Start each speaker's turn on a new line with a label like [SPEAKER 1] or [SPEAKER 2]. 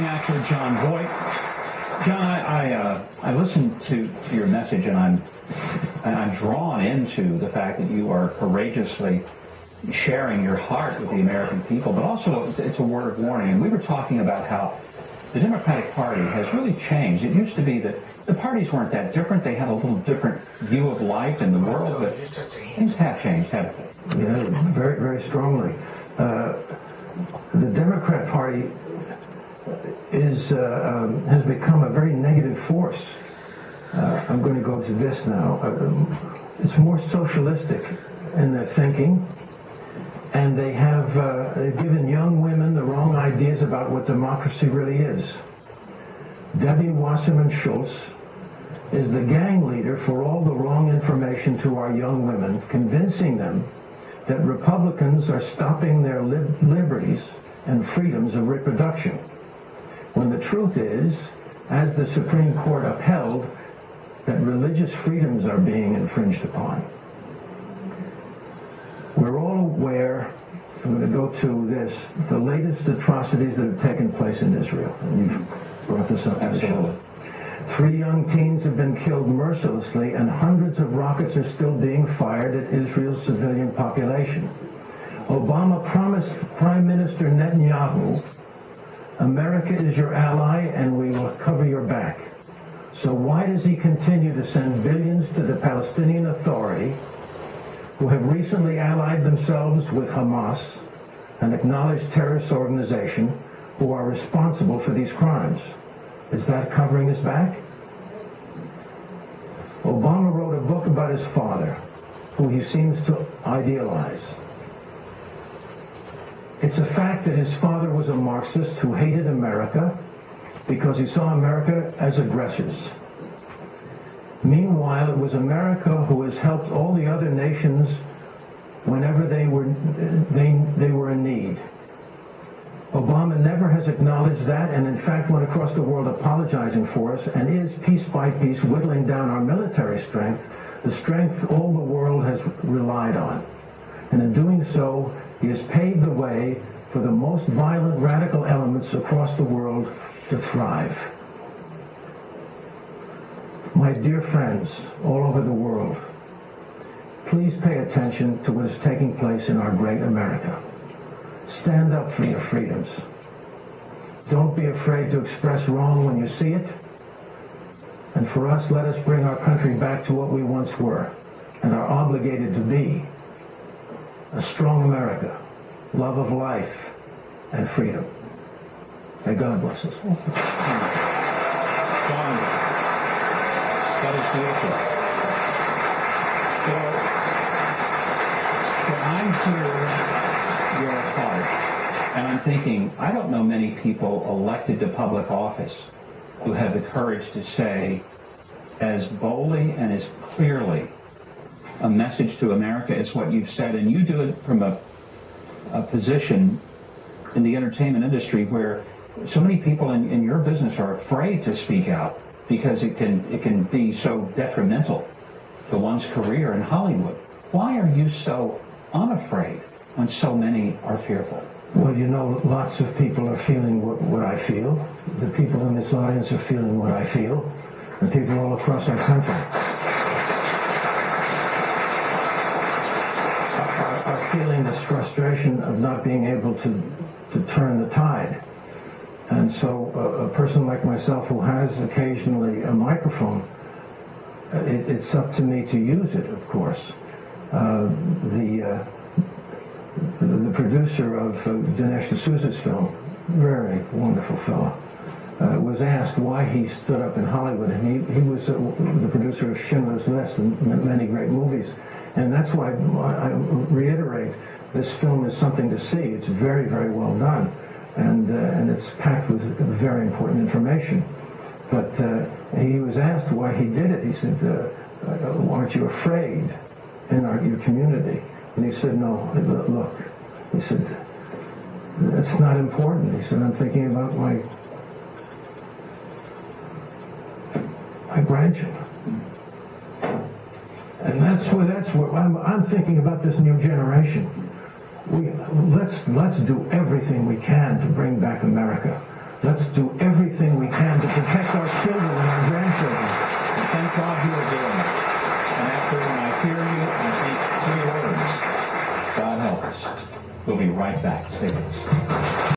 [SPEAKER 1] actor Jon Voight. Jon, I listened to your message, and I'm drawn into the fact that you are courageously sharing your heart with the American people, but also it's a word of warning. And we were talking about how the Democratic Party has really changed. It used to be that the parties weren't that different. They had a little different view of life and the world, but things have changed, haven't they?
[SPEAKER 2] Yeah, very, very strongly. The Democrat Party has become a very negative force. I'm going to go to this now. It's more socialistic in their thinking, and they've given young women the wrong ideas about what democracy really is. Debbie Wasserman Schultz is the gang leader for all the wrong information to our young women, convincing them that Republicans are stopping their liberties and freedoms of reproduction, when the truth is, as the Supreme Court upheld, that religious freedoms are being infringed upon. We're all aware, I'm going to go to this, the latest atrocities that have taken place in Israel. And you've brought this up.
[SPEAKER 1] Absolutely.
[SPEAKER 2] 3 young teens have been killed mercilessly, and hundreds of rockets are still being fired at Israel's civilian population. Obama promised Prime Minister Netanyahu, America is your ally and we will cover your back. So why does he continue to send billions to the Palestinian Authority, who have recently allied themselves with Hamas, an acknowledged terrorist organization, who are responsible for these crimes? Is that covering his back? Obama wrote a book about his father, who he seems to idealize. It's a fact that his father was a Marxist who hated America because he saw America as aggressors. Meanwhile, it was America who has helped all the other nations whenever they were in need. Obama never has acknowledged that, and in fact went across the world apologizing for us, and is piece by piece whittling down our military strength, the strength all the world has relied on. And in doing so, he has paved the way for the most violent radical elements across the world to thrive. My dear friends all over the world, please pay attention to what is taking place in our great America. Stand up for your freedoms. Don't be afraid to express wrong when you see it. And for us, let us bring our country back to what we once were and are obligated to be: a strong America, love of life, and freedom. May God bless us.
[SPEAKER 1] Jon, that is beautiful. When I'm hearing your heart, and I'm thinking, I don't know many people elected to public office who have the courage to say as boldly and as clearly a message to America as what you've said, and you do it from a position in the entertainment industry where so many people in your business are afraid to speak out because it can be so detrimental to one's career in Hollywood. Why are you so unafraid when so many are fearful?
[SPEAKER 2] Well, you know, lots of people are feeling what I feel. The people in this audience are feeling what I feel, and people all across our country are feeling this frustration of not being able to turn the tide. And so a person like myself who has occasionally a microphone, it's up to me to use it, of course. The producer of Dinesh D'Souza's film, very wonderful fellow, was asked why he stood up in Hollywood, and he was the producer of Schindler's List and many great movies. And that's why I reiterate, this film is something to see. It's very, very well done, and it's packed with very important information. But he was asked why he did it. He said, aren't you afraid in your community? And he said, no, look. He said, that's not important. He said, I'm thinking about my grandchildren. And that's what I'm thinking about, this new generation. Let's do everything we can to bring back America. Let's do everything we can to protect our children and our grandchildren.
[SPEAKER 1] Thank God you are doing it. And after when I hear you, I think 3 words. God help us. We'll be right back. Stay with us.